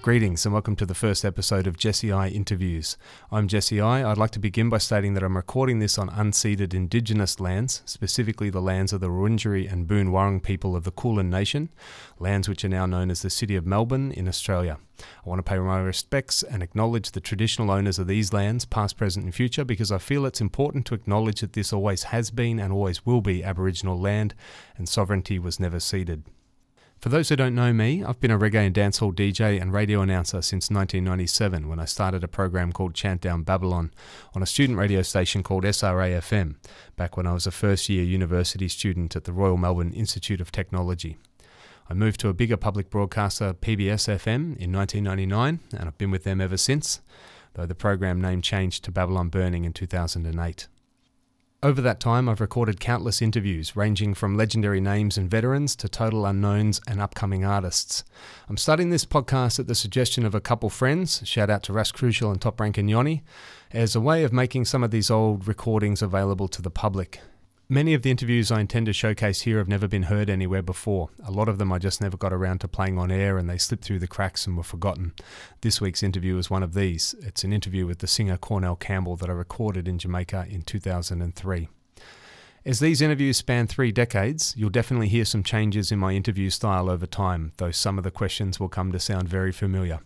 Greetings and welcome to the first episode of Jesse I Interviews. I'm Jesse I. I'd like to begin by stating that I'm recording this on unceded Indigenous lands, specifically the lands of the Wurundjeri and Boon Wurrung people of the Kulin Nation, lands which are now known as the City of Melbourne in Australia. I want to pay my respects and acknowledge the traditional owners of these lands, past, present and future, because I feel it's important to acknowledge that this always has been and always will be Aboriginal land and sovereignty was never ceded. For those who don't know me, I've been a reggae and dancehall DJ and radio announcer since 1997 when I started a program called Chant Down Babylon on a student radio station called SRA-FM, back when I was a first-year university student at the Royal Melbourne Institute of Technology. I moved to a bigger public broadcaster, PBS-FM, in 1999, and I've been with them ever since, though the program name changed to Babylon Burning in 2008. Over that time, I've recorded countless interviews, ranging from legendary names and veterans to total unknowns and upcoming artists. I'm starting this podcast at the suggestion of a couple friends, shout out to Ras Crucial and Top Rank and Yoni, as a way of making some of these old recordings available to the public. Many of the interviews I intend to showcase here have never been heard anywhere before. A lot of them I just never got around to playing on air and they slipped through the cracks and were forgotten. This week's interview is one of these. It's an interview with the singer Cornel Campbell that I recorded in Jamaica in 2003. As these interviews span 3 decades, you'll definitely hear some changes in my interview style over time, though some of the questions will come to sound very familiar.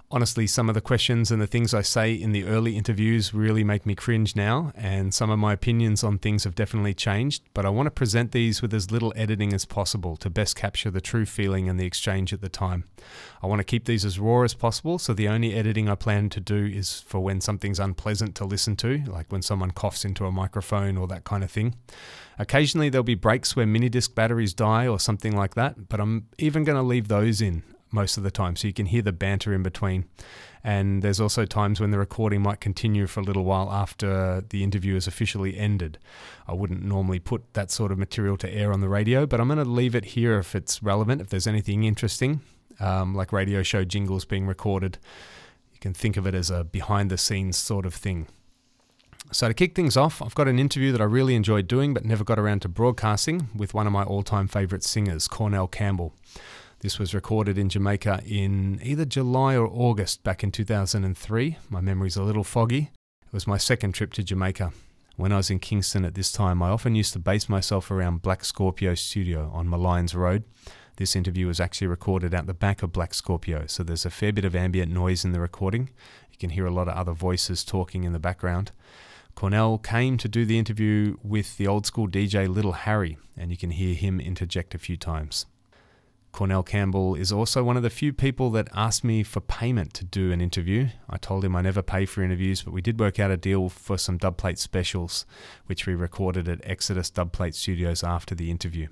Honestly, some of the questions and the things I say in the early interviews really make me cringe now, and some of my opinions on things have definitely changed, but I want to present these with as little editing as possible to best capture the true feeling and the exchange at the time. I want to keep these as raw as possible, so the only editing I plan to do is for when something's unpleasant to listen to, like when someone coughs into a microphone or that kind of thing. Occasionally there'll be breaks where mini-disc batteries die or something like that, but I'm even going to leave those in most of the time, so you can hear the banter in between. And there's also times when the recording might continue for a little while after the interview is officially ended. I wouldn't normally put that sort of material to air on the radio, but I'm going to leave it here if it's relevant, if there's anything interesting, like radio show jingles being recorded. You can think of it as a behind-the-scenes sort of thing. So to kick things off, I've got an interview that I really enjoyed doing but never got around to broadcasting with one of my all-time favourite singers, Cornel Campbell. This was recorded in Jamaica in either July or August back in 2003. My memory's a little foggy. It was my second trip to Jamaica. When I was in Kingston at this time, I often used to base myself around Black Scorpio Studio on Malines Road. This interview was actually recorded out the back of Black Scorpio, so there's a fair bit of ambient noise in the recording. You can hear a lot of other voices talking in the background. Cornel came to do the interview with the old school DJ Little Harry, and you can hear him interject a few times. Cornel Campbell is also one of the few people that asked me for payment to do an interview. I told him I never pay for interviews, but we did work out a deal for some dubplate specials, which we recorded at Exodus Dubplate Studios after the interview.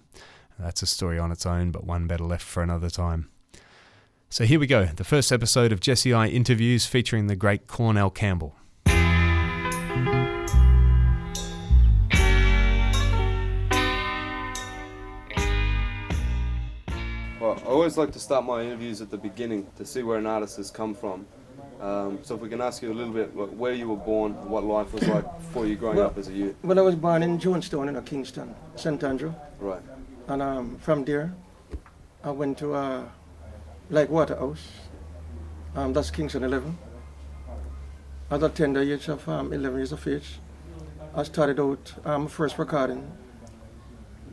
That's a story on its own, but one better left for another time. So here we go, the first episode of Jesse I Interviews featuring the great Cornel Campbell. I always like to start my interviews at the beginning to see where an artist has come from. So if we can ask you a little bit like where you were born, what life was like for you growing up as a youth. Well, I was born in Jonestown in Kingston, St. Andrew. Right. And from there, I went to Like Waterhouse. That's Kingston 11. At the tender age of 11 years of age, I started out first recording,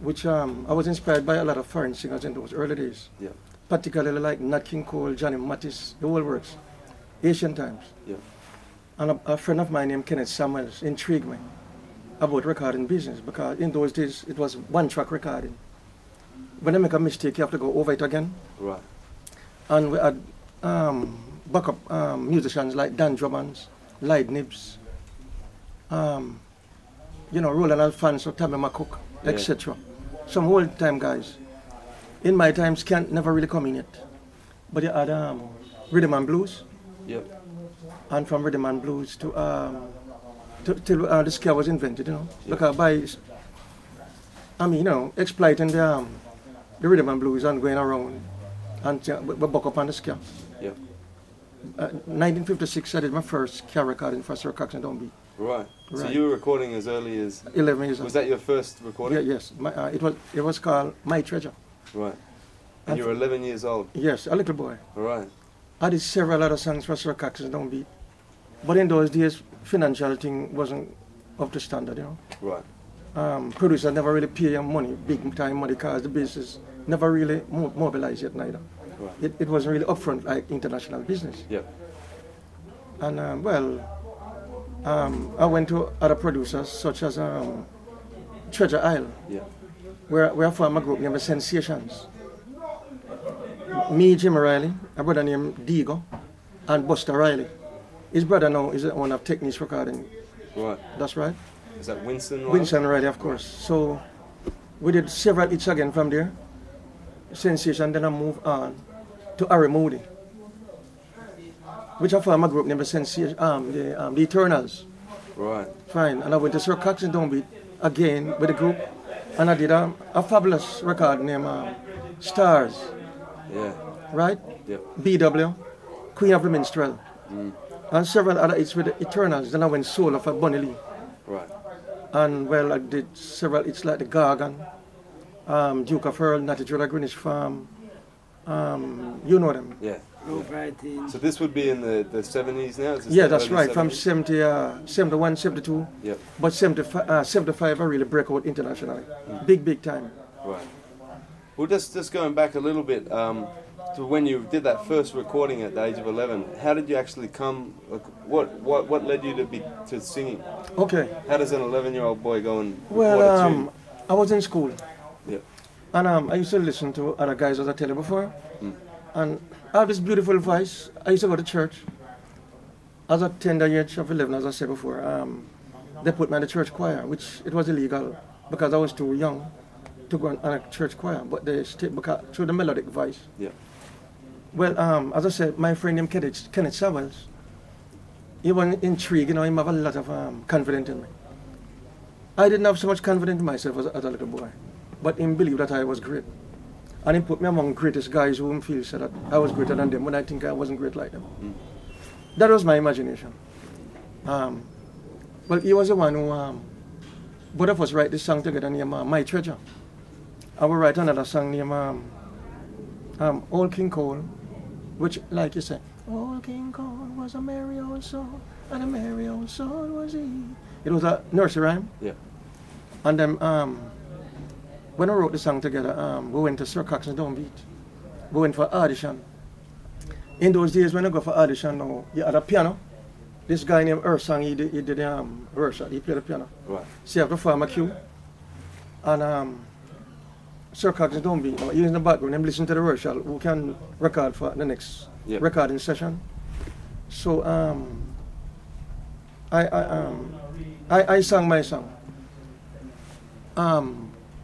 which I was inspired by a lot of foreign singers in those early days. Yeah. Particularly like Nat King Cole, Johnny Mattis, the whole works, Asian times. Yeah. And a friend of mine named Kenneth Samuels intrigued me about recording business, because in those days it was one-track recording. When I make a mistake, you have to go over it again. Right. And we had backup musicians like Dan Drummond, Lloyd Nibs, Roland Alfonso, Tammy McCook, etc. Some old-time guys. In my time, Scant never really come in yet. But you had rhythm and blues. Yep. And from rhythm and blues to till the ska was invented, Yep. Because by, exploiting the rhythm and blues and going around and we buck up on the ska. Yep. 1956, I did my first ska recording for Sir Cox and Downbeat. Right. So you were recording as early as 11 years old. Was that your first recording? Yeah, yes. It was called My Treasure. Right. And you were 11 years old? Yes, a little boy. All right. I did several other songs for Sir Cax's Downbeat. But in those days, financial thing wasn't up to standard, you know. Right. Producers never really pay your money, big time money, because the business never really mobilized yet neither. Right. It wasn't really upfront like international business. Yeah. And I went to other producers such as Treasure Isle, Yeah. where I formed a group named the Sensations. Me, Jimmy Riley, a brother named Diego, and Buster Riley. His brother now is the owner of Techniques Recording. Right. That's right. Is that Winston? Right? Winston Riley, of course. So we did several hits again from there. Sensation, then I moved on to Harry Moody, which I formed a group named the Sensation, the Eternals. Right. Fine. And I went to Sir Cax's Downbeat again with the group, and I did a fabulous record named Stars. Yeah. Right? Yep. BW, Queen of the Minstrel, and several other hits with the Eternals. Then I went solo for Bunny Lee. Right. And well, I did several hits like The Gargan, Duke of Earl, Natty Driller, Greenwich Farm, you know them. Yeah. No writing. So this would be in the 70s now? Is this Yeah, the that's early right, 70s? from 71, 72, Yep. but 75 I really break out internationally. Big time. Right. Well, just going back a little bit to when you did that first recording at the age of 11. How did you actually come? Like, what led you to singing? Okay. How does an 11-year-old boy go and record a Well, tune? I was in school, Yep. and I used to listen to other guys, as I tell you before, and I have this beautiful voice. I used to go to church. As a tender age of 11, as I said before, they put me in the church choir, which it was illegal because I was too young to go on a church choir, but they stayed because through the melodic voice. Yeah. Well, as I said, my friend named Kenneth Savels, he was intrigued, you know, he had a lot of confidence in me. I didn't have so much confidence in myself as a little boy, but he believed that I was great. And he put me among greatest guys who feel so that I was greater than them when I think I wasn't great like them. That was my imagination. Well, he was the one who, both of us write this song together named My Treasure. I will write another song named Old King Cole, which, like you said, Old King Cole was a merry old soul, and a merry old soul was he. It was a nursery rhyme. Yeah. And then when I wrote the song together, we went to Sir Cax's Downbeat. We went for audition. In those days, when I go for audition now, you had a piano. This guy named Ersang, he did the verse, he played the piano. Right. So you have to form a cue. And Sir Cax's Downbeat, you know, he in the background and listen to the rehearsal, who can record for the next recording session. So I sang my song.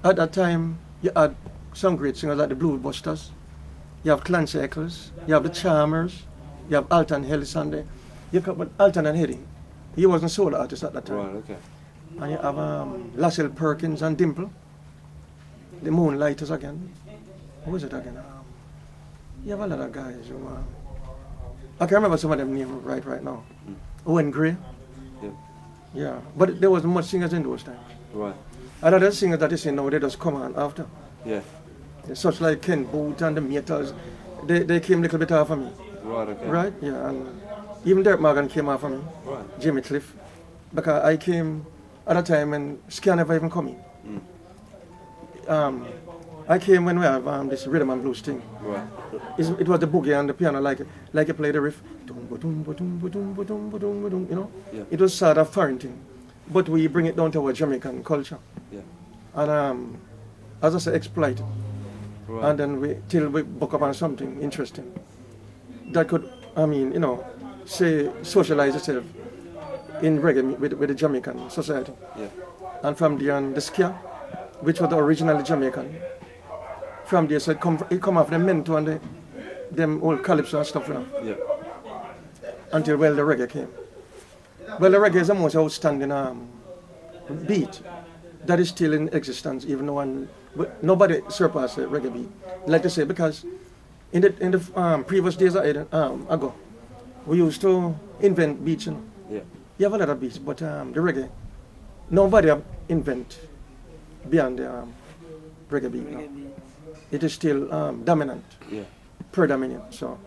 At that time, you had some great singers like the Blue Busters, you have Clancy Eccles, you have the Charmers, you have Alton Helisande. You have Alton and Hedy. He wasn't solo artist at that time. Right. Okay. And you have Lassell Perkins and Dimple, the Moonlighters again. Who was it again? You have a lot of guys who, I can't remember some of them names right now. Owen Gray. Yeah. Yeah, but there wasn't much singers in those times. Right. A lot of singers that you see now, they just come on after. Yeah. Such like Ken Booth and the Metals, they came a little bit after me. Right. Okay. Right? Yeah, and even Derek Morgan came after me. Right. Jimmy Cliff. Because I came at a time when Ska never even come in. I came when we have this rhythm and blues thing. Right. It was the boogie and the piano, like you play the riff. You know? Yeah. It was sort of foreign thing. But we bring it down to our Jamaican culture. Yeah. And as I say, exploit it. Right. And then till we book up on something interesting that could, you know, say socialize itself in reggae with the Jamaican society. Yeah. And from there on the Ska, which was originally Jamaican. From there, so it come off the Mento and them old calypso and stuff, you know. Yeah. Until, well, the reggae came. Well, the reggae is the most outstanding beat that is still in existence, even though nobody surpassed the reggae beat. Like I say, because in the previous days ago, we used to invent beats, you know. Yeah. You have a lot of beats, but the reggae, nobody have invent beyond the reggae beat now. It is still dominant, Yeah. predominant. So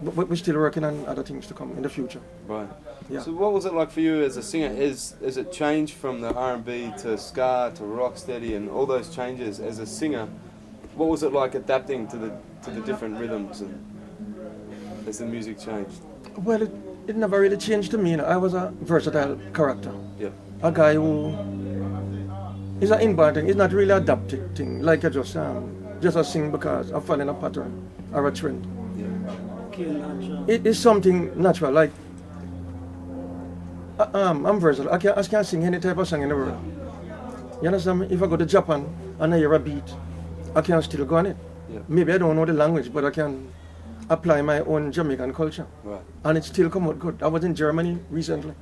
but we're still working on other things to come in the future. Right. Yeah. So what was it like for you as a singer? Is it changed from the R&B to ska to rocksteady and all those changes as a singer? What was it like adapting to the different rhythms and as the music changed? Well, it never really changed to me. You know. I was a versatile character. Yeah. A guy who is an inborn thing. It's not really adapted thing. Like I just a sing because I fall in a pattern or a trend. Yeah. It is something natural. Like I'm versatile. I can sing any type of song in the world. You understand me? If I go to Japan and I hear a beat, I can still go on it. Yeah. Maybe I don't know the language, but I can apply my own Jamaican culture. Right. And it still come out good. I was in Germany recently,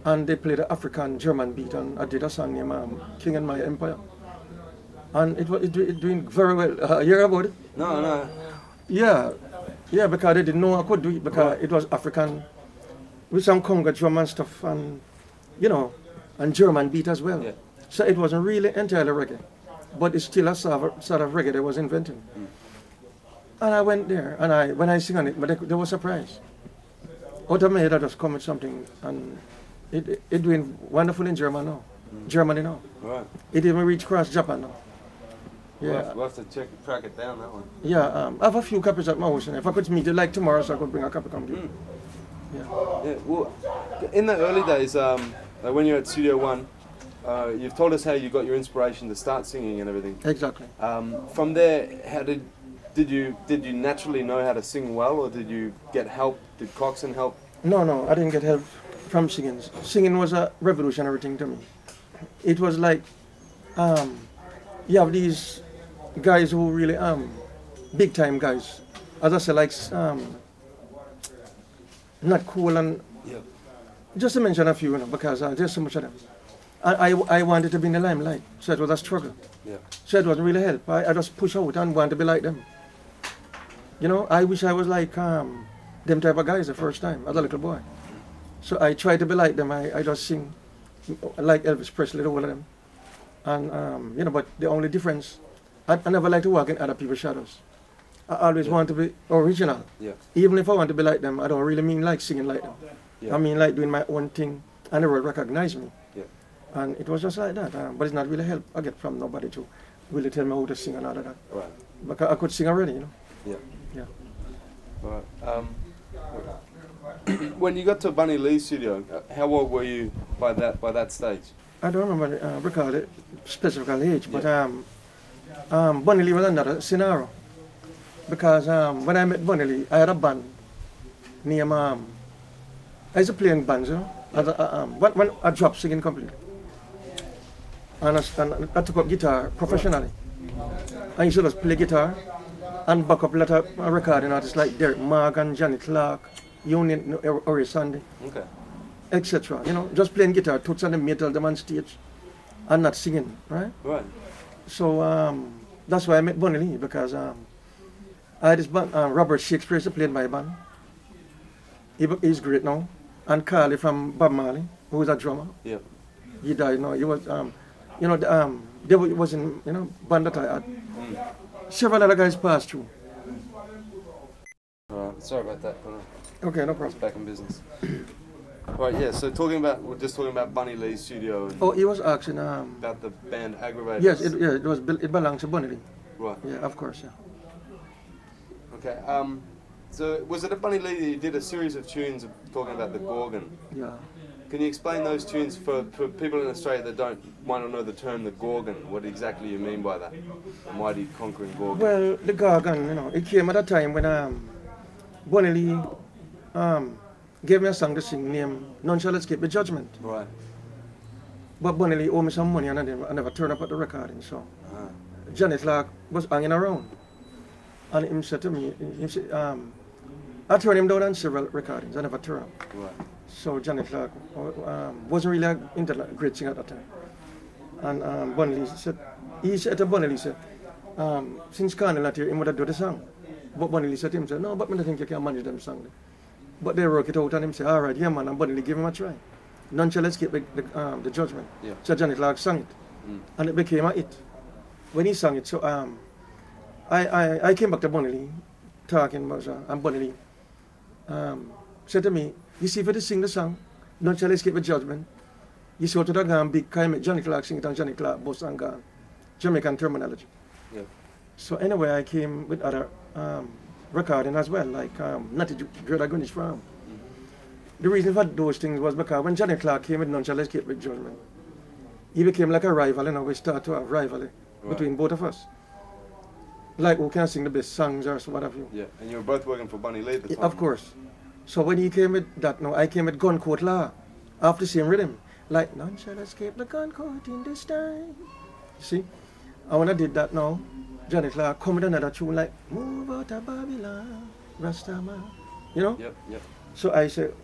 and they played the African German beat, and I did a song named King and My Empire. And it doing very well. You hear about it? No. Yeah, because they didn't know I could do it because it was African with some conga drum and stuff, and you know, and German beat as well. Yeah. So it wasn't really entirely reggae, but it's still a sort of reggae they was inventing. Mm. And I went there, and when I sing on it, but they were surprised. Out of my head, I just come with something, and it doing wonderful in German now. Germany now. Right. It even reached across Japan now. Yeah. We'll have to track it down, that one. Yeah, I have a few copies at my house, and if I could meet it like tomorrow, so I could bring a copy come to you. Yeah. Yeah. Well, in the early days, like when you're at Studio One, you've told us how you got your inspiration to start singing and everything. Exactly. From there, how did you naturally know how to sing well, or did you get help? Did Coxon help? No, I didn't get help from singing. Singing was a revolutionary thing to me. It was like, you have these guys who really big time guys. As I say, like Not Cool and just to mention a few, you know, because there's so much of them. I wanted to be in the limelight, so it was a struggle. Yeah. So it wasn't really help. I just push out and want to be like them. You know, I wish I was like them type of guys the first time as a little boy. So I tried to be like them. I just sing like Elvis Presley, the whole of them. And you know, but the only difference, I never like to walk in other people's shadows. I always want to be original. Yeah. Even if I want to be like them, I don't really mean like singing like them. Yeah. I mean like doing my own thing, and the world recognize me. Yeah. And it was just like that. But it's not really help I get from nobody to really tell me how to sing and all of that. Right. Because I could sing already, you know. Yeah. Yeah. Right. When you got to Bunny Lee's studio, how old were you by that stage? I don't remember recall the specific age, but Bunny Lee was another scenario. Because when I met Bunny Lee, I had a band named I used to play in bands, you know. When I dropped singing completely, and I took up guitar professionally. I used to just play guitar and back up a lot of recording artists like Derek Morgan, Johnny Clark, Union, Ori Sunday, Okay. etc. You know, just playing guitar, toots and the metal them on stage, and not singing, right? Right. So that's why I met Bunny Lee, because I had this band, Robert Shakespeare used to play in my band. He's great now. And Carly from Bob Marley, who was a drummer. Yeah. He died now. He was, you know, they was in, you know, band that I had. Several other guys passed through. Alright, sorry about that. Okay, no It's problem. back in business. Right, yeah, so we're just talking about Bunny Lee's studio and Oh, he was asking, about the band Aggravators. yes, it belongs to Bunny Lee. Right. Yeah, of course, yeah. Okay, so was it at Bunny Lee that you did a series of tunes talking about the Gorgon? Yeah. Can you explain those tunes for people in Australia that might not know the term the Gorgon? What exactly you mean by that? The mighty conquering Gorgon? Well, the Gorgon, you know, it came at a time when Bunny Lee gave me a song to sing named None Shall Escape the Judgment. Right. But Bunny Lee owed me some money and I never turned up at the recording, so Ah. Johnny Clark was hanging around. And he said to me, I turned him down on several recordings, I never turned up. Right. So Johnny Clark wasn't really into a great singer at that time. And Bunny Lee said, he said to Bunny Lee, said, since Cornel not here, he would have done the song. But Bunny Lee said to him, said, no, but I don't think you can manage them song. But they work it out and him said, all right, yeah man, and Bunny Lee gave him a try. None Shall Escape the Judgment. Yeah. So Johnny Clark sang it. And it became a hit. When he sang it, so I came back to Bunny Lee, talking about and Bunny Lee said to me, you see, for to sing the song, None Shall Escape the Judgment, you see what to go big kind of Johnny Clark sing it and Johnny Clark bust and gone. Jamaican terminology. Yeah. So anyway, I came with other recording as well, like Natty Dread Greenwich Farm. The reason for those things was because when Johnny Clark came with None Shall Escape with Judgment, he became like a rival, and we started to have rivalry between both of us. Like who can sing the best songs or what have you. Yeah, and you were both working for Bunny Lee at the time. Of course. So when he came with that, I came with Gun Court Law, after the same rhythm. Like, none shall escape the gun court in this time. See? And when I did that now, Johnny Clark come with another tune like, move out of Babylon, Rastaman. You know? Yep. So I said,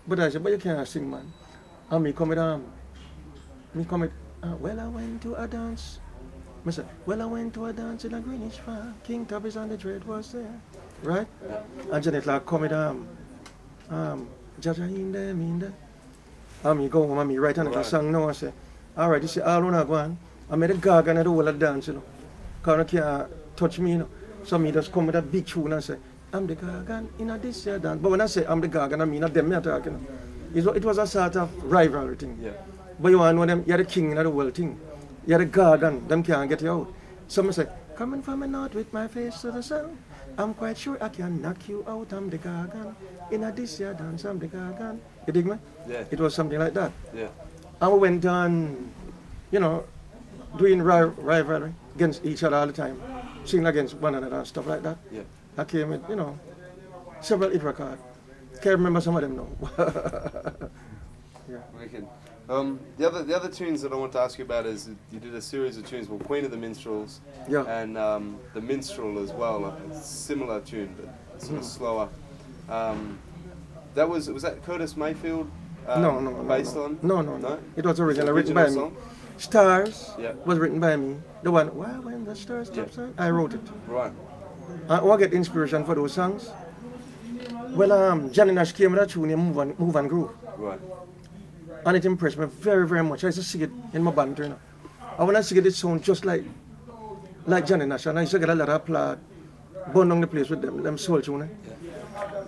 but you can't sing, man. And me come with, well, I went to a dance. I said, well, I went to a dance in a Greenwich Farm. King Tubby's and the Dread was there. Right? Yeah. And Johnny Clark come with, Jaja in there. And me go home and me write another song now. I say, all right, you see, all when I go on, I made a gag and I do all the dance, you know. Because I can't touch me, you know. So me just come with a big tune and say, I'm the Gagan in a this year dance. But when I say I'm the Gagan, I mean not them me talking. It was a sort of rivalry thing. Yeah. But you want to know them, you're the king in the world thing. You're the Gagan, them can't get you out. Some say, coming from the north with my face to the sun, I'm quite sure I can knock you out, I'm the Gagan. In a this year dance, I'm the Gagan. You dig me? Yeah. It was something like that. Yeah. And we went on, you know, doing rivalry against each other all the time, singing against one another and stuff like that. Yeah. I came with, you know, several hit records. Can't remember some of them now. Yeah. Wicked. The other tunes that I want to ask you about is you did a series of tunes, well, Queen of the Minstrels, and The Minstrel as well, a similar tune, but sort of slower. Was that Curtis Mayfield? No. Based on? No. It was originally written by song? me. Stars Yeah. was written by me. The one, why when the stars stop sign? I wrote it. Right. I get inspiration for those songs. Well, Johnny Nash came with a tune named Move and Groove. Right. And it impressed me very, very much. I used to sing it in my band, you know. And when I sing it, it sounds just like Johnny Nash. And I used to get a lot of applaud, burn down the place with them soul tunes.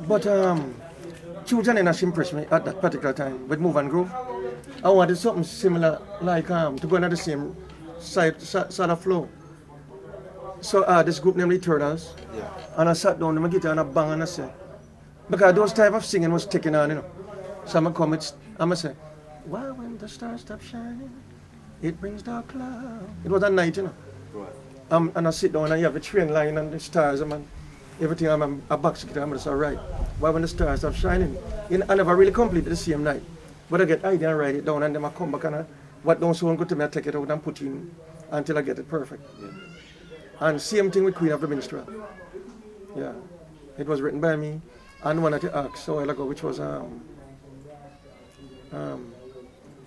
But Johnny Nash impressed me at that particular time with Move and Groove. I wanted something similar, like to go into the same side of flow. So this group named the Turtles, and I sat down with my guitar and I bang and I said, because those type of singing was taking on, you know. So I'm going to say, why when the stars stop shining, it brings dark cloud. It was at night, you know. Right. And I sit down and you have a train line and the stars, and everything, I'm a box guitar, I'm just all right. Why when the stars stop shining? I never really completed the same night. But I get idea and write it down, and then I come back and what don't sound good to me, I take it out and put in until I get it perfect. Yeah. And same thing with Queen of the Minstrel. Yeah. It was written by me. And one that you asked a while ago, which was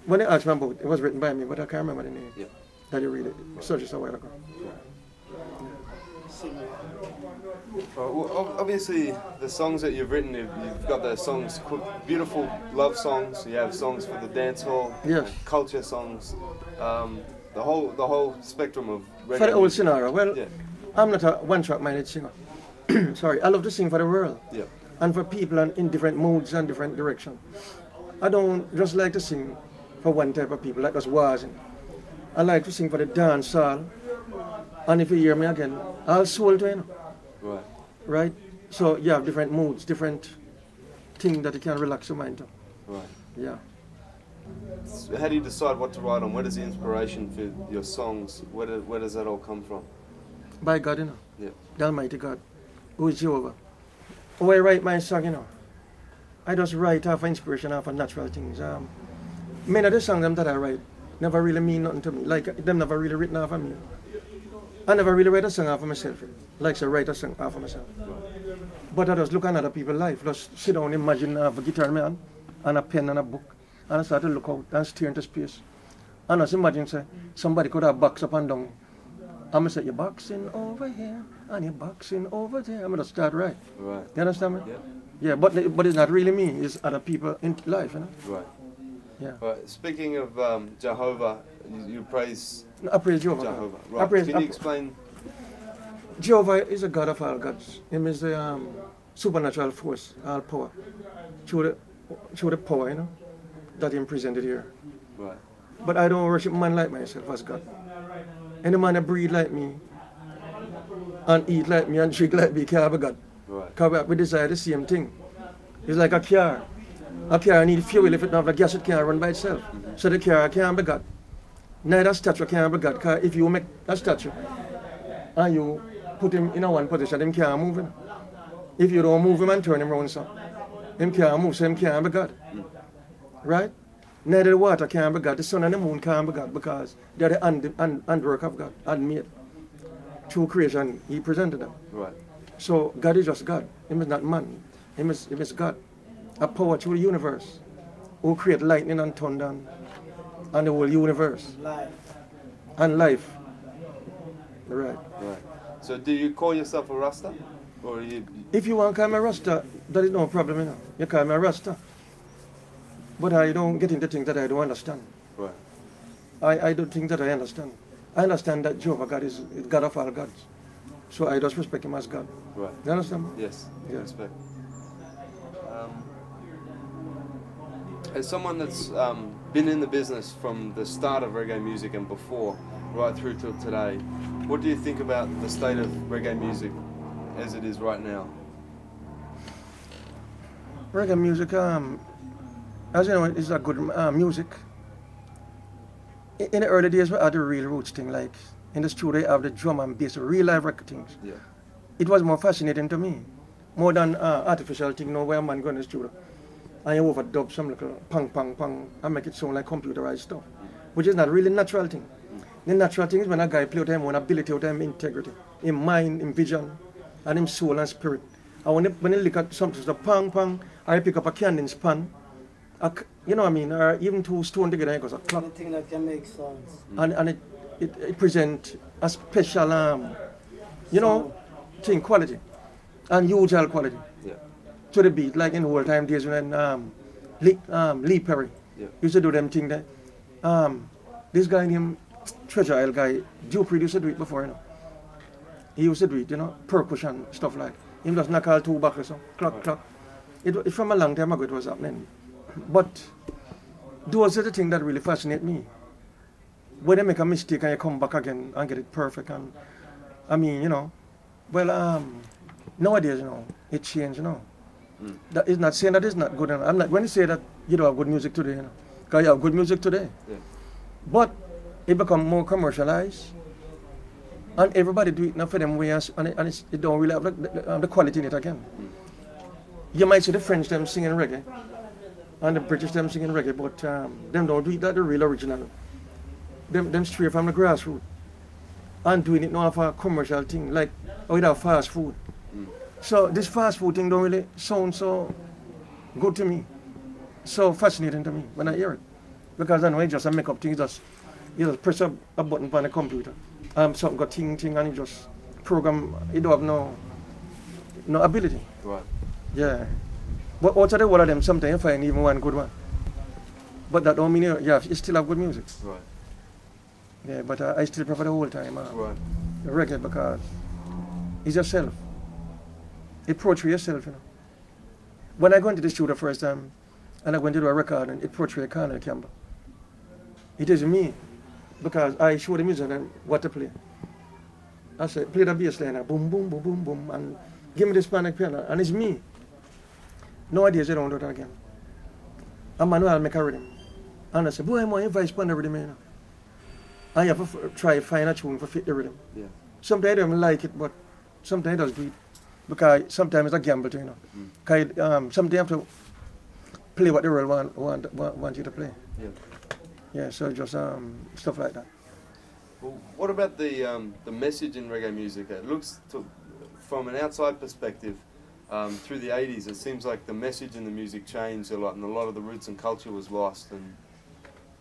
when you asked me about it, it was written by me, but I can't remember the name. Yeah. That you read it. Search it a while ago. Well, obviously, the songs that you've written, you've got the songs, beautiful love songs. You have songs for the dance hall, Yes. culture songs, the whole spectrum of reggae. For the old scenario, well, Yeah. I'm not a one-track minded singer. Sorry, I love to sing for the world. Yeah. And for people in different moods and different directions. I don't just like to sing for one type of people, like us wasn't. I like to sing for the dance hall. And if you hear me again, I'll soul to you. Right. Right? So you have different moods, different things that you can relax your mind to. Right. Yeah. So how do you decide what to write on? Where does the inspiration for your songs? Where does that all come from? By God, you know. Yeah. The Almighty God, who is Jehovah. When I write my song, you know, I just write off inspiration, off of natural things. Many of the songs that I write never really mean nothing to me. Like, them never really written off of me. I never really write a song off of myself. Like, to write a song off of myself. But I just look at other people's life. Just sit down, imagine I have a guitar in my hand, and a pen and a book, and I start to look out and stare into space. And I just imagine, say, somebody could have box up and down. I'm going to say, you're boxing over here, and you're boxing over there. I'm going to start right. Right. You understand me? Yeah. Yeah, but it's not really me. It's other people in life, you know? Right. Yeah. Right. Speaking of Jehovah, you praise I praise Jehovah. Jehovah. I Right. praise, Can you explain? Jehovah is a God of all gods. Him is the supernatural force, all power, through the power, you know, that Him presented here. Right. But I don't worship man like myself as God. Any man that breathe like me, and eat like me, and drink like me, can't be God. Right. Because we desire the same thing. It's like a car. A car needs fuel. If it don't have the gas, it can't run by itself. So the car can't be God. Neither statue can't be God. Because if you make a statue and you put him in a one position, him can't move him. If you don't move him and turn him around, so him can't move, so him can't be God. Right? Neither the water can't be God. The sun and the moon can't be God because they're the handwork of God, handmade. Through creation, He presented them. Right. So God is just God. Him is not man. Him is God. A power through the universe who create lightning and thunder and the whole universe. Life. And life. Right. Right. So do you call yourself a Rasta? Or are you... If you want to call me a Rasta, that is no problem, you know. You call me a Rasta. But I don't get into things that I don't understand. Right. I don't think that I understand. I understand that Jehovah God is God of all gods. So I just respect Him as God. Right. You understand? Yes. Yeah. Respect. As someone that's been in the business from the start of reggae music and before, right through till today, what do you think about the state of reggae music as it is right now? Reggae music, as you know, it's a good music. In the early days, we had the real roots thing, like in the studio, they have the drum and bass, real live record things. Yeah. It was more fascinating to me, more than artificial thing, you know, where a man go in the studio and you overdub some little pang, pang, pang, and make it sound like computerized stuff, which is not really natural thing. The natural thing is when a guy play with him, one ability, with him integrity, in mind, in vision, and in soul and spirit. And when you look at something, so pang, pang, or you pick up a candy span, you know what I mean, or even two stone together, it goes a clock. Anything that can make sounds. And it presents a special, you know, thing, quality, unusual quality. Yeah. To the beat, like in the old time days when Lee Perry used to do them thing there. This guy named Treasure Isle guy, Duke used to do it before, you know. He used to do it, you know, percussion, stuff like. He just knock all two back or so, clock, clock. It from a long time ago it was happening. But those are the things that really fascinate me. When they make a mistake and you come back again and get it perfect, and I mean, you know, well, nowadays, you know, it changed, you know. That is not saying that it's not good. I'm not going to say that you don't have good music today, you know, because you have good music today. Yeah. But it become more commercialized, and everybody do it now for them ways, and it don't really have the quality in it again. You might see the French them singing reggae, and the British them singing reggae, but them don't do it that the real original. Them straight from the grassroots, and doing it now for a commercial thing, like without fast food. So this fast food thing don't really sound so good to me, so fascinating to me when I hear it, because I know it's just a make-up thing. You just press a button on the computer, something got ting, and you just program. You don't have no ability. Right. Yeah. But out of the one of them, sometimes you find even one good one. But that don't mean you still have good music. Right. Yeah, but I still prefer the whole time Right. reggae because it's yourself. It portrays yourself, you know. When I go into the studio first time and I went to do a record and it portrays Cornel Campbell. It is me because I show the musician what to play. I say, play the bass line, boom, boom, boom, boom, boom, and give me the Hispanic piano, and it's me. Nowadays, you don't do that again. And Manuel make a rhythm. And I say, boy, I'm going to invite the rhythm, you know. And you have to try to find a tune for fit the rhythm. Yeah. Sometimes I don't like it, but sometimes I just do it. Because sometimes it's a gamble too, you know. Because sometimes you have to play what the world want you to play. Yeah. Yeah, so just stuff like that. Well, what about the message in reggae music? It looks, from an outside perspective, through the 80s, it seems like the message in the music changed a lot, and a lot of the roots and culture was lost. And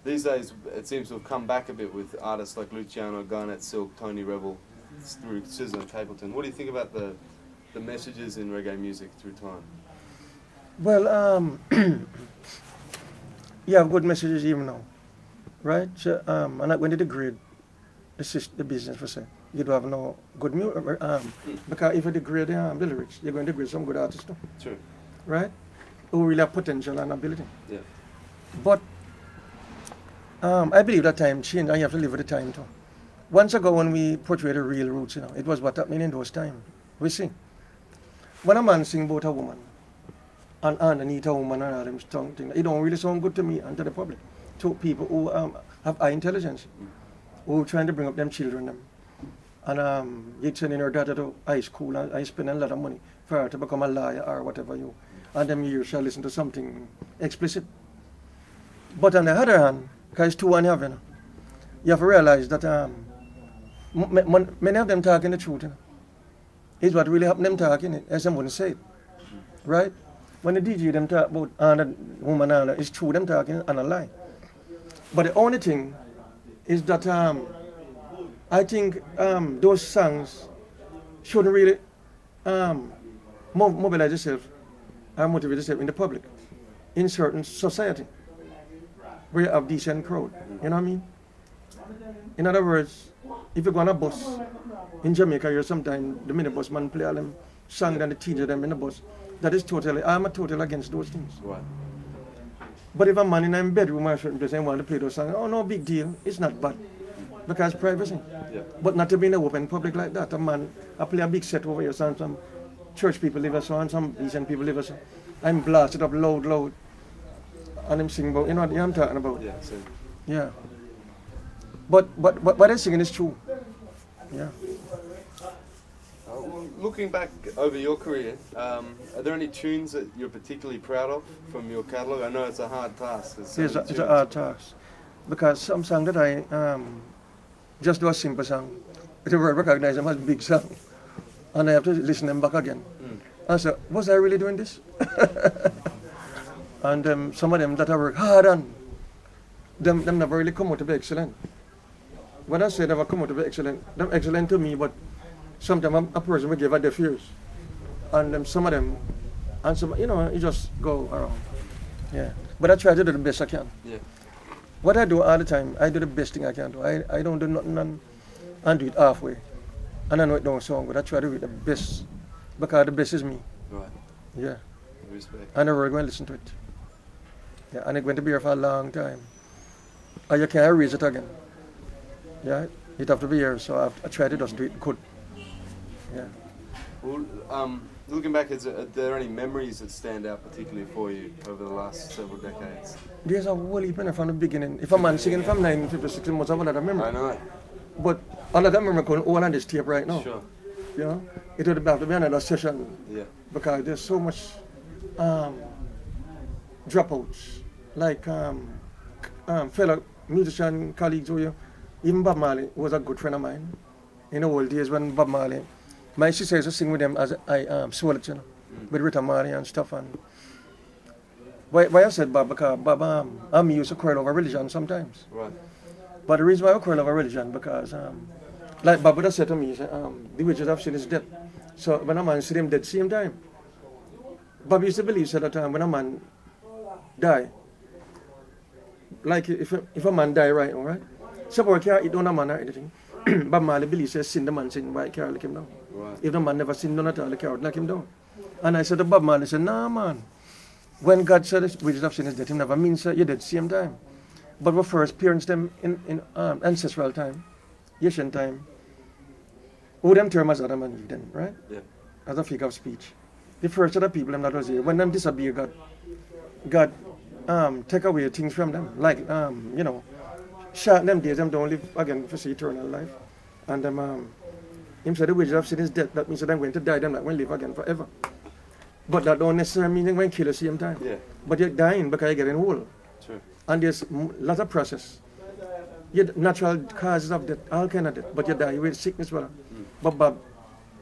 these days, it seems to have come back a bit with artists like Luciano, Garnet Silk, Tony Rebel, through Sizzla and Capleton. What do you think about the messages in reggae music through time? Well, you have good messages even now, right? So I'm not going to degrade the business per se. you'd have no good music. Because if you degrade the lyrics, you're going to degrade some good artists too. True. Right? Who really have potential and ability. Yeah. But I believe that time changed and you have to live with the time too. Once ago when we portrayed the real roots, it was what happening in those times. We sing. When a man sing about a woman and underneath a woman and all them strong things, it don't really sound good to me and to the public. To people who have high intelligence, who are trying to bring up them children them. And you're sending her daughter to high school and I spend a lot of money for her to become a lawyer or whatever you. And them years shall listen to something explicit. But on the other hand, because it's two and a half, you have to realize that many of them talking the truth. Is what really happened them talking, as some wouldn't say it. Right? When the DJ them talk about the woman, it's true them talking and a lie. But the only thing is that I think those songs shouldn't really mobilize yourself and motivate yourself in the public, in certain society, where you have decent crowd. You know what I mean? In other words, if you go on a bus in Jamaica, you sometimes the minibus man play all them songs and the teacher them in the bus. That is totally, I'm totally against those things. Right. But if a man in a bedroom or a certain place and want to play those songs, oh no big deal, it's not bad. Because privacy. Yeah. But not to be in the open public like that. A man, I play a big set over here, so some church people live so and some decent people live so. I'm blasted up loud. And I'm singing about, you know what I'm talking about? Yeah, so. Yeah. But what I'm singing is true. Yeah. Looking back over your career, are there any tunes that you're particularly proud of from your catalogue? I know it's a hard task. It's a hard task. Because some song that I just do a simple song, but I recognize them as big song. And I have to listen them back again. I said, was I really doing this? And some of them that I work hard on, them never really come out to be excellent. When I say never come out to be excellent, them excellent to me, but sometimes a person will give a deaf ears. And some of them, and some, you just go around. Yeah. But I try to do the best I can. Yeah. What I do all the time, I do the best thing I can do. I don't do nothing and do it halfway. And I know it don't sound good. I try to do it the best, because the best is me. Right. Yeah. Respect. I never going to listen to it. Yeah, and it's going to be here for a long time. Or you can't erase it again. Yeah, it have to be here, so I try to just do it good. Yeah. Well, looking back, are there any memories that stand out particularly for you over the last several decades? There's a whole heap from the beginning. If a man singing from 1956, he must have a lot of memory. I know. But all of that memory going all on this tape right now. Sure. You know, it would have to be another session. Yeah. Because there's so much dropouts. Like fellow musician colleagues who you, even Bob Marley was a good friend of mine. In the old days when Bob Marley, my sister used to sing with them as I swallowed, with Rita Marley and stuff. And why I said Bob, because Bob and me used to quarrel over religion sometimes. Right. But the reason why I quarrel over religion, because like Bob would have said to me, the wages of sin is death. So when a man see him dead, same time. Bob used to believe said that when a man die, like if a man die right now, right? Suppose he can't eat down a man or anything. Bob Marley believes says sin the man sin, why can't lick him down? Right. If the man never sinned none at all, he can't knock him down. And I said to Bob Marley, said, nah man, when God said the wages of sin is death, he never means you're dead same time. But we first parents them in ancestral time, Asian time, who them term as Adam and Eve then, right? Yeah. As a figure of speech. The first other people them that was here, when them disobey God take away things from them. Like short them days them don't live again for see eternal life. And him said the wages of sin is death, that means that I'm going to die, them not going to live again forever. But that don't necessarily mean they're going to kill at the same time. Yeah. But you're dying because you're getting old. True. And there's a lot of process. Natural causes of death, all kind of death, but you die with sickness, brother. But Bob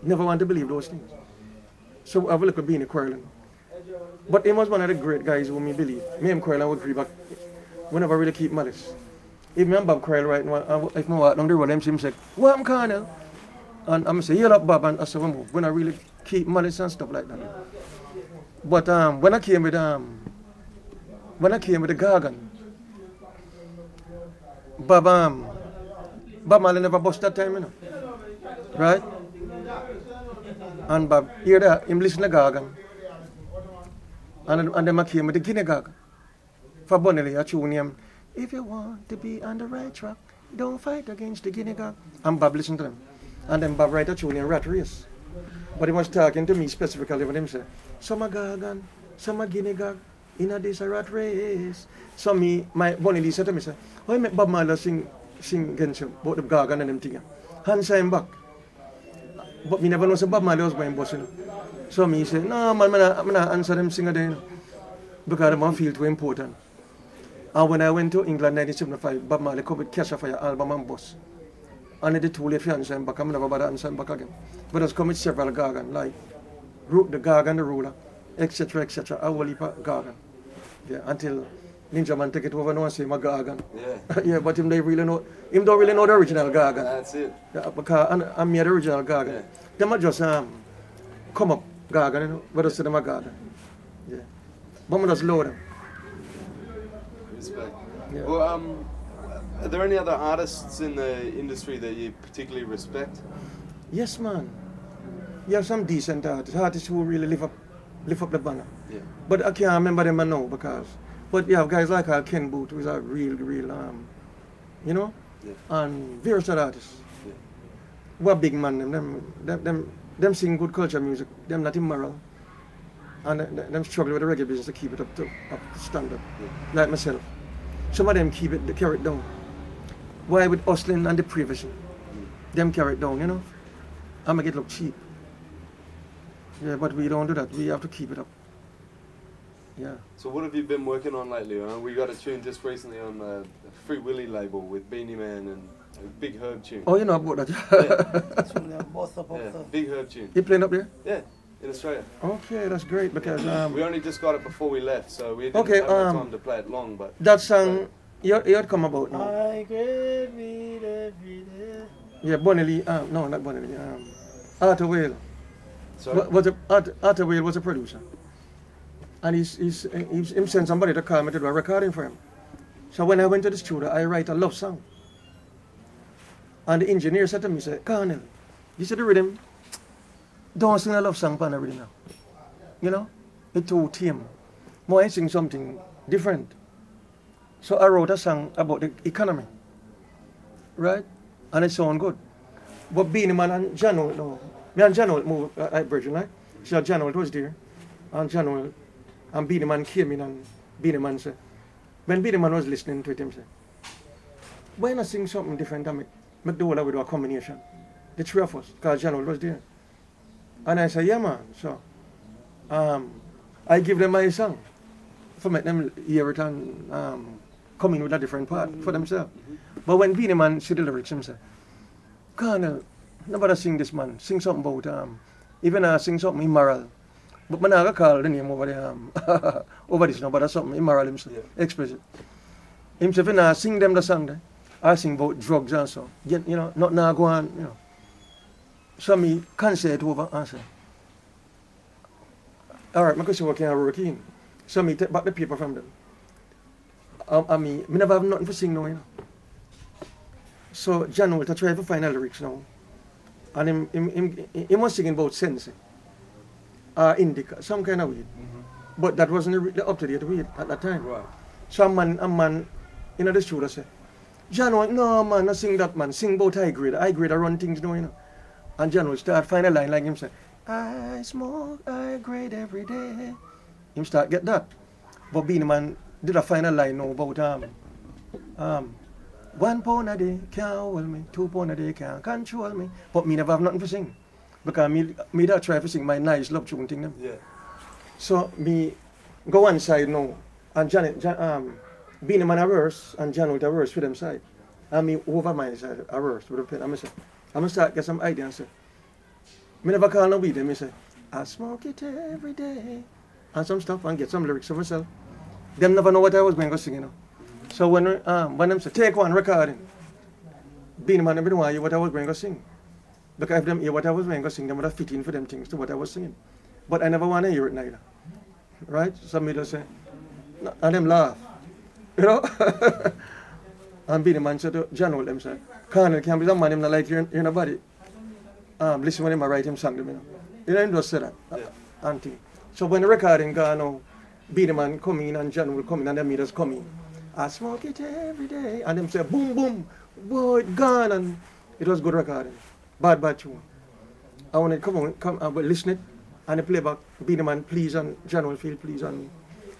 never want to believe those things. So I have a look at being a quarreling. But he was one of the great guys who me believe. Me and quarreling would agree, but we never really keep malice. If me and Bob quarrel right now, if I walk down the road, him say, what I'm Cornel? And I'm say, heal up Bob, and I say, we move. We don't really keep malice and stuff like that. But when I came with the Gargan, Bob Marley never bust that time, right? And Bob, hear that, him listen to Gargan. And then I came with the Guinea Gag. For Bonelli, I tune him, if you want to be on the right track, don't fight against the Guinea Gag. And Bob listened to him. And then Bob write a tune in Rat Race. But he was talking to me specifically when him say, some a Gargan, some a Guinea Gag, in a this a rat race. So me, my Bonelli said to me, say, why make Bob Marley sing against him, about the Gargan and them things? Hands him back. But me never know say Bob Marley was going boss, you know. So me say, no man, I'm not answer them singer there, you know, because I don't feel too important. And when I went to England 1975, Bob Marley come with Cash for your album and bus. And it too late for answer him back, I'm never bother answer him back again. But it's come with several Gargan, like the Gargan, the ruler, etc., etc., a whole heap of Gargan. Yeah, until Ninja Man take it over now and say my Gargan. Yeah. Yeah, but him don't really know the original Gargan. That's it. Yeah, because I'm the original Gargan. Yeah. Them are just come up Gargan, you know, but I say them a Gargan. Yeah. But I just load them. Respect. Yeah. Well, are there any other artists in the industry that you particularly respect? Yes, man. You have some decent artists who really live up the banner. Yeah. But I can't remember them now because. But you have guys like Ken Boot, who's a real, you know, Yeah. and various other artists. Yeah. We're big man. Them sing good culture music. Them not immoral. And them struggle with the reggae business to keep it up to standard. Yeah. Like myself. Some of them carry it down. Why with hustling and deprivation? Them carry it down, you know. I'ma get look cheap. Yeah, but we don't do that. We have to keep it up. Yeah. So what have you been working on lately? We got a tune just recently on the Free Willy label with Beanie Man and a Big Herb tune. Oh, you know about that? Yeah, Big Herb tune. You playing up there? Yeah, in Australia. Okay, that's great because We only just got it before we left, so we didn't Okay, have time to play it long. But that song you had come about now. I get it every day. Yeah, Bonelli. No, not Bonelli. Arthur Whale. so Arthur Whale was a producer, and he sent somebody to call me to do a recording for him. So when I went to the studio, I write a love song, and the engineer said to me, "Say, Cornel, you see the rhythm? Don't sing a love song on the rhythm now. You know, it's too tame. More I sing something different." So I wrote a song about the economy, right? And it sounded good. But Beanie Man and Jano, no. Me and Jano moved at Virgin, right? So Jano was there. And Jano and Beanie Man came in and Beanie Man said, when Beanie Man was listening to it, him said, why not sing something different and make the whole of it a combination? The three of us, because Jano was there. And I said, yeah man. So I give them my song for make them hear it and come in with a different part for themselves. But when Beanie Man see the lyrics, him say, Cornel, nobody sing this man. Sing something about even sing something immoral. But man, I call the name over the over this now, but that's something immoral himself, explicit. Himself, when I sing them the song there, I sing about drugs and so. You know, not now go on, you know. So me can't say it over and say, alright, I can see what can I work in. So me take back the paper from them. Me never have nothing for sing now, you know. So John will try to find the lyrics now. And him was singing about sense. Indica, some kind of weed. But that wasn't the up-to-date weed at that time. right. So a man in the studio say, John will, no man, not sing that man, sing about high grade. High grade I run things now, you know. And John will start find a line like him say, I smoke high grade every day. Him start get that. But Beanie Man did a final line now about 1 pound a day can't hold me, 2 pound a day can't control me. But me never have nothing to sing. Because me that try to sing my nice love tune thing them. Yeah. So me go one side now and Beanie Man a verse and John with a verse for them side. And me over my side a verse with a pen. I'm gonna start get some idea and say, me never call no weed them, me say, I smoke it every day. And some stuff and get some lyrics for myself. Them never know what I was going to sing, you know. So when them say, take one recording, Beanie Man, they don't want to hear what I was going to sing. Because if them hear what I was going to sing, they would have fit in for them things to what I was singing. But I never want to hear it neither. Right? Some me just say, no, and them laugh. You know? And Beanie Man said to John, them say, Cornel Campbell, that man, him not like hearing nobody. listen when him write him song, you know. You know, him just say that. Yeah. Auntie. So when the recording gone now, Beat the Man come in and John will come in and them meters come in. I smoke it every day. And them say boom boom, boy it gone, and it was good recording. Bad tune. I want to come and listen it and the playback, Beat the Man please and John will feel please and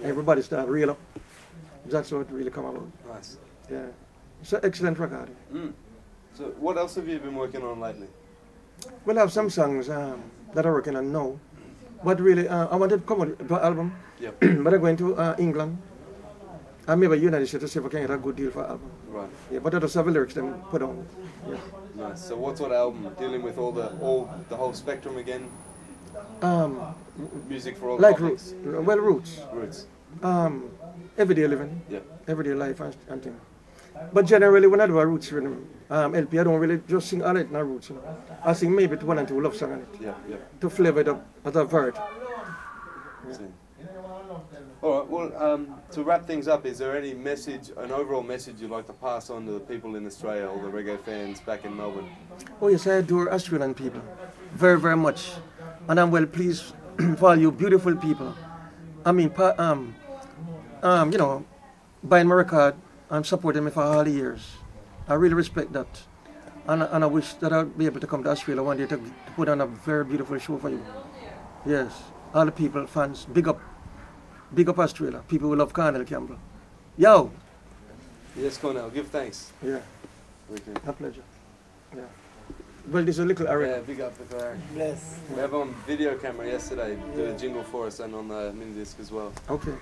everybody start reel up. That's what it really come about. Nice. Yeah. It's an excellent recording. So what else have you been working on lately? We'll have some songs that I'm working on now. But really, I wanted to come out with an album. Yep. But I'm going to England. And maybe United States to see if I can get a good deal for an album. Right. Yeah, but I just have the lyrics them put on. Yeah. Nice. So what sort of album? Dealing with the whole spectrum again? Music for all Like topics? Roots. Roots. Everyday living. Yeah. Everyday life and things. But generally, when I do a roots rhythm, LP, I don't really just sing all it in a roots. You know. I sing maybe 1 and 2 love songs on it. Yeah. To flavor it up as a variety. Yeah. All right. Well, to wrap things up, is there any message, an overall message you'd like to pass on to the people in Australia, or the reggae fans back in Melbourne? Oh yes, I adore Australian people, very, very much, and I'm well pleased for all you beautiful people. I mean, you know, buying my record and supporting me for all the years. I really respect that, and I wish that I'd be able to come to Australia one day to put on a very beautiful show for you. Yes, all the people, fans, big up Australia. People who love Cornel Campbell. Yo. Yes, Cornel. Give thanks. Yeah. Okay. A pleasure. Yeah. Well, there's a little area. Yeah, big up the Aaron. Bless. We have on video camera yesterday, did a jingle for us and on the mini disc as well. Okay.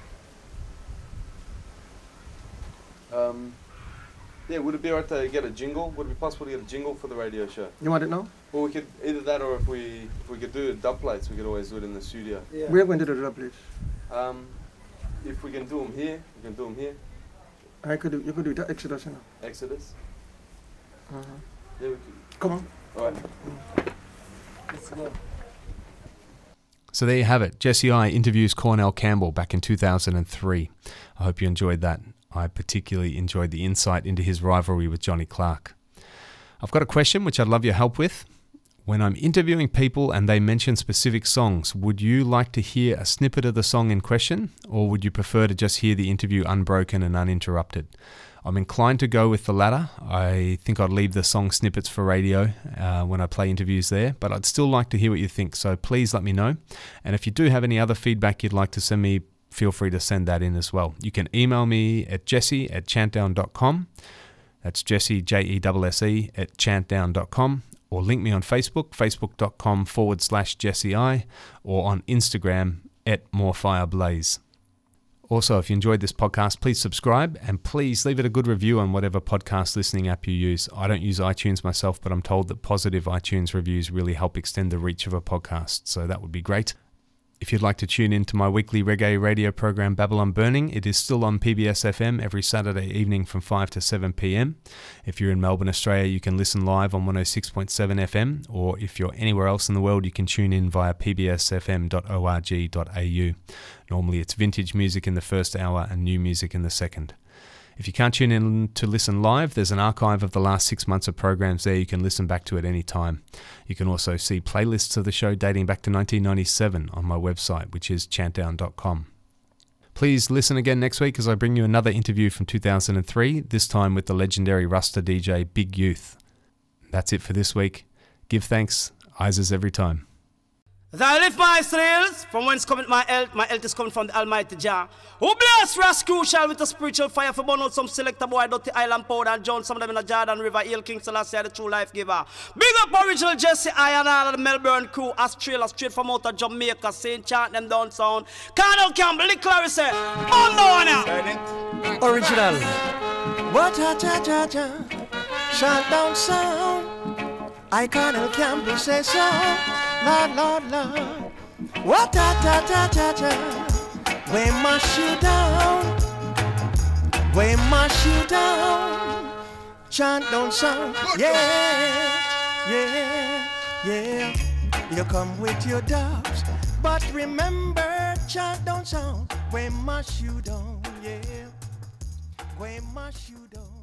Yeah, would it be alright to get a jingle? Would it be possible to get a jingle for the radio show? You want it now? Well, we could either that, or if we could do dub plates, we could always do it in the studio. Yeah. We're going to do that, please. If we can do them here, we can do them here. You could do it at Exodus, you know. Exodus. Uh-huh. Yeah, we could. Come on. All right. Let's go. So there you have it. Jesse I interviews Cornel Campbell back in 2003. I hope you enjoyed that. I particularly enjoyed the insight into his rivalry with Johnny Clark. I've got a question which I'd love your help with. When I'm interviewing people and they mention specific songs, would you like to hear a snippet of the song in question, or would you prefer to just hear the interview unbroken and uninterrupted? I'm inclined to go with the latter. I think I'd leave the song snippets for radio when I play interviews there, but I'd still like to hear what you think, so please let me know. And if you do have any other feedback you'd like to send me, feel free to send that in as well. You can email me at jesse@chantdown.com. That's Jesse, Jesse, @chantdown.com. Or link me on Facebook, facebook.com/JesseI, or on Instagram @MoreFireBlaze. Also, if you enjoyed this podcast, please subscribe and please leave it a good review on whatever podcast listening app you use. I don't use iTunes myself, but I'm told that positive iTunes reviews really help extend the reach of a podcast, so that would be great. If you'd like to tune in to my weekly reggae radio program Babylon Burning, it is still on PBS FM every Saturday evening from 5 to 7 p.m. If you're in Melbourne, Australia, you can listen live on 106.7 FM, or if you're anywhere else in the world, you can tune in via pbsfm.org.au. Normally it's vintage music in the first hour and new music in the second. If you can't tune in to listen live, there's an archive of the last 6 months of programs there. You can listen back to at any time. You can also see playlists of the show dating back to 1997 on my website, which is chantdown.com. Please listen again next week as I bring you another interview from 2003, this time with the legendary Rasta DJ Big Youth. That's it for this week. Give thanks, Isaac every time. As I lift my sails, from whence cometh my health is coming from the Almighty Jah. Who bless Rascrucial with a spiritual fire for burn out some selector boy, dirty island powder and John, some of them in the Jordan River, Hill, Kingston, the true life giver. Big up original Jesse I and all of the Melbourne crew, Australia, straight from out of Jamaica, St. Chant them down sound. Cornel Campbell, Lick Clarisse, on the one. Original. What a cha cha cha. Shut down sound. I Cornel Campbell say so. Lord, Lord, Lord. What a cha cha cha cha. We mash you down. We mash you down. Chant down sound. Yeah, yeah, yeah. You come with your doubts, but remember, chant down sound. We mash you down. Yeah, we mash you down.